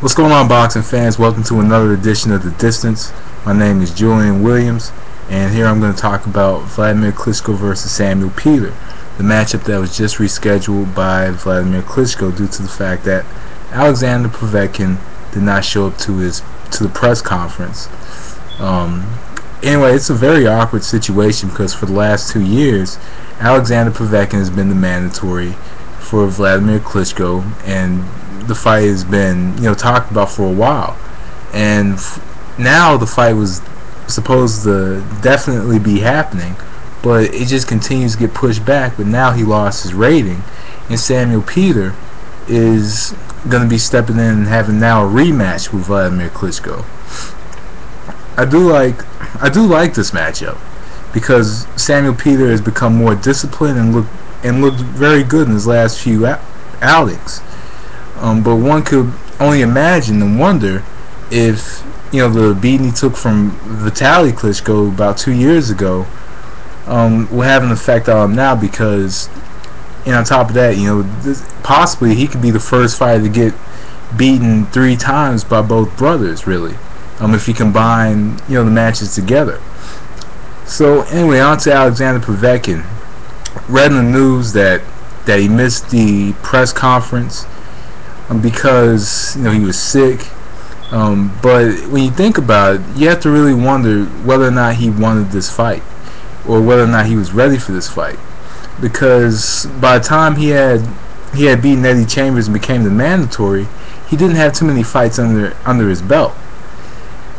What's going on, boxing fans? Welcome to another edition of The Distance. My name is Julian Williams, and here I'm going to talk about Vladimir Klitschko versus Samuel Peter, the matchup that was just rescheduled by Vladimir Klitschko due to the fact that Alexander Povetkin did not show up to the press conference. Anyway, it's a very awkward situation because for the last 2 years, Alexander Povetkin has been the mandatory for Vladimir Klitschko, and the fight has been, talked about for a while. And now the fight was supposed to definitely be happening, but it just continues to get pushed back. But now he lost his rating, and Samuel Peter is going to be stepping in and having now a rematch with Vladimir Klitschko. I do like this matchup because Samuel Peter has become more disciplined and looked very good in his last few outings. But one could only imagine and wonder if the beating he took from Vitaly Klitschko about 2 years ago will have an effect on him now, because on top of that, possibly he could be the first fighter to get beaten 3 times by both brothers, really, if you combine the matches together. So anyway, on to Alexander Povetkin. Read in the news that he missed the press conference because he was sick. But when you think about it, you have to really wonder whether or not he wanted this fight, or whether or not he was ready for this fight. Because by the time he had beaten Eddie Chambers and became the mandatory, he didn't have too many fights under his belt.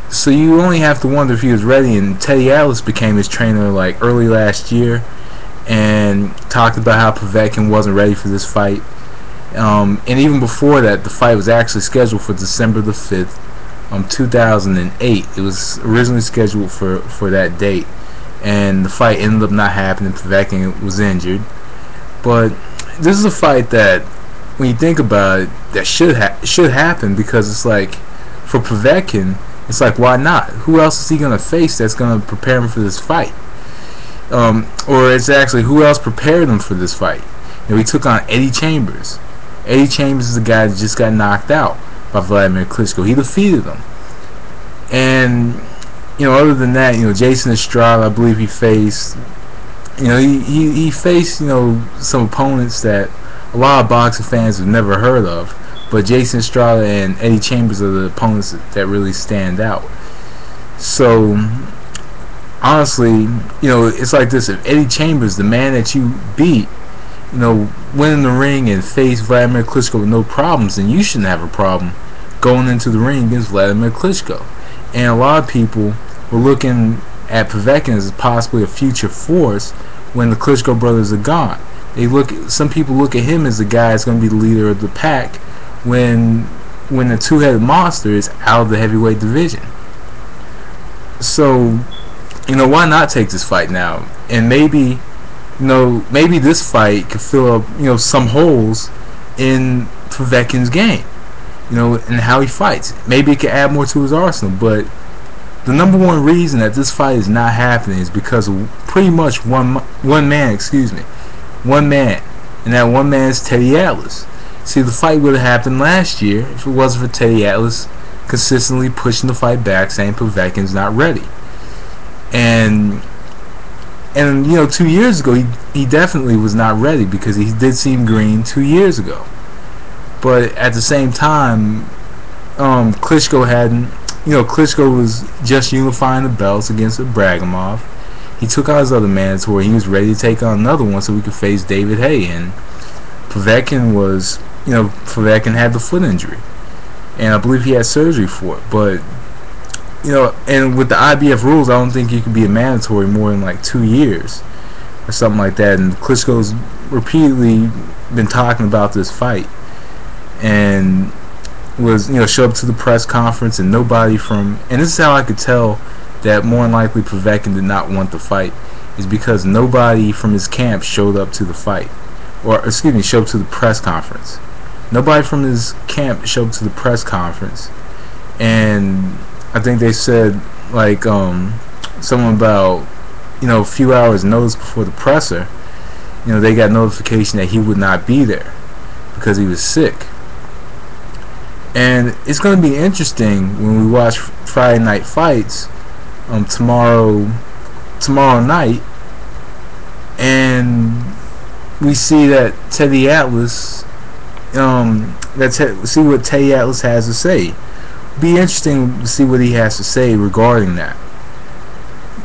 So you only have to wonder if he was ready. And Teddy Atlas became his trainer like early last year and talked about how Povetkin wasn't ready for this fight. And even before that, the fight was actually scheduled for December the 5th, 2008. It was originally scheduled for that date, and the fight ended up not happening. Povetkin was injured. But this is a fight that, when you think about it, that should happen, because it's like, for Povetkin, it's like, why not? Who else is he going to face that's going to prepare him for this fight? Or it's actually, who else prepared him for this fight? He took on Eddie Chambers. Eddie Chambers is the guy that just got knocked out by Vladimir Klitschko. He defeated him. And other than that, Jason Estrada, I believe he faced, he faced some opponents that a lot of boxing fans have never heard of. But Jason Estrada and Eddie Chambers are the opponents that really stand out. So honestly, it's like this: if Eddie Chambers, the man that you beat, went in the ring and faced Vladimir Klitschko with no problems, then you shouldn't have a problem going into the ring against Vladimir Klitschko. And a lot of people were looking at Povetkin as possibly a future force when the Klitschko brothers are gone. Some people look at him as the guy that's going to be the leader of the pack when the two-headed monster is out of the heavyweight division. So, why not take this fight now? And maybe this fight could fill up, some holes in Povetkin's game, and how he fights. Maybe it could add more to his arsenal. But the number one reason that this fight is not happening is because of pretty much one man, and that one man is Teddy Atlas. See, the fight would have happened last year if it wasn't for Teddy Atlas consistently pushing the fight back, saying Povetkin's not ready. And 2 years ago, he definitely was not ready, because he did seem green 2 years ago. But at the same time, Klitschko hadn't, Klitschko was just unifying the belts against Bragimov. He took out his other mandatory. He was ready to take on another one so we could face David Haye. And Povetkin had the foot injury, and I believe he had surgery for it. But and with the IBF rules, I don't think you could be a mandatory more than like 2 years or something like that. And Klitschko's repeatedly been talking about this fight, and was show up to the press conference, and nobody and this is how I could tell that more than likely Povetkin did not want the fight, is because nobody from his camp showed up to the fight, or showed up to the press conference. Nobody from his camp showed up to the press conference, and I think they said like something about a few hours notice before the presser, they got notification that he would not be there because he was sick. And And it's going to be interesting when we watch Friday Night Fights tomorrow night, and we see that Teddy Atlas, see what Teddy Atlas has to say. Be interesting to see what he has to say regarding that.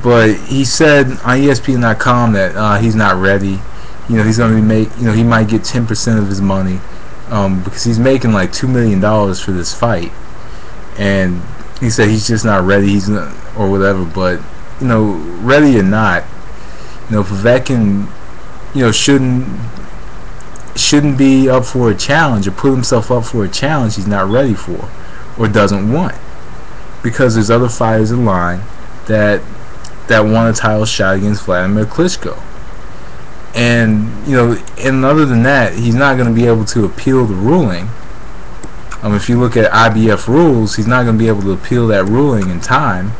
But he said on ESPN.com that he's not ready. He's going to he might get 10% of his money because he's making like $2 million for this fight, and he said he's just not ready. He's not, or whatever. But ready or not, Povetkin, shouldn't be up for a challenge or put himself up for a challenge he's not ready for or doesn't want, because there's other fighters in line that won a title shot against Vladimir Klitschko. And and other than that, he's not going to be able to appeal the ruling. If you look at IBF rules, he's not going to be able to appeal that ruling in time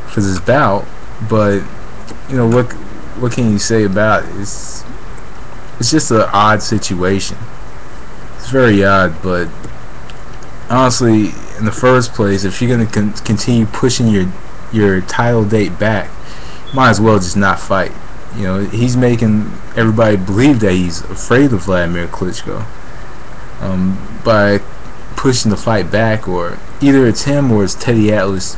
for this bout. But what can you say about it? It's just an odd situation. It's very odd. But honestly, in the first place, if you're going to continue pushing your title date back, might as well just not fight. He's making everybody believe that he's afraid of Vladimir Klitschko by pushing the fight back, or either it's him or it's Teddy Atlas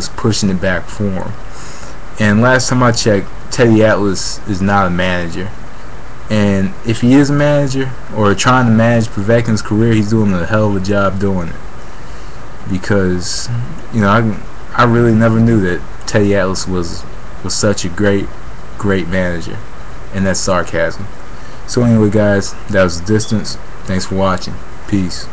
pushing it back for him. And last time I checked, Teddy Atlas is not a manager. And if he is a manager or trying to manage Povetkin's career, he's doing a hell of a job doing it. Because I really never knew that Teddy Atlas was such a great manager, and that's sarcasm. So anyway, guys, that was The Distance. Thanks for watching. Peace.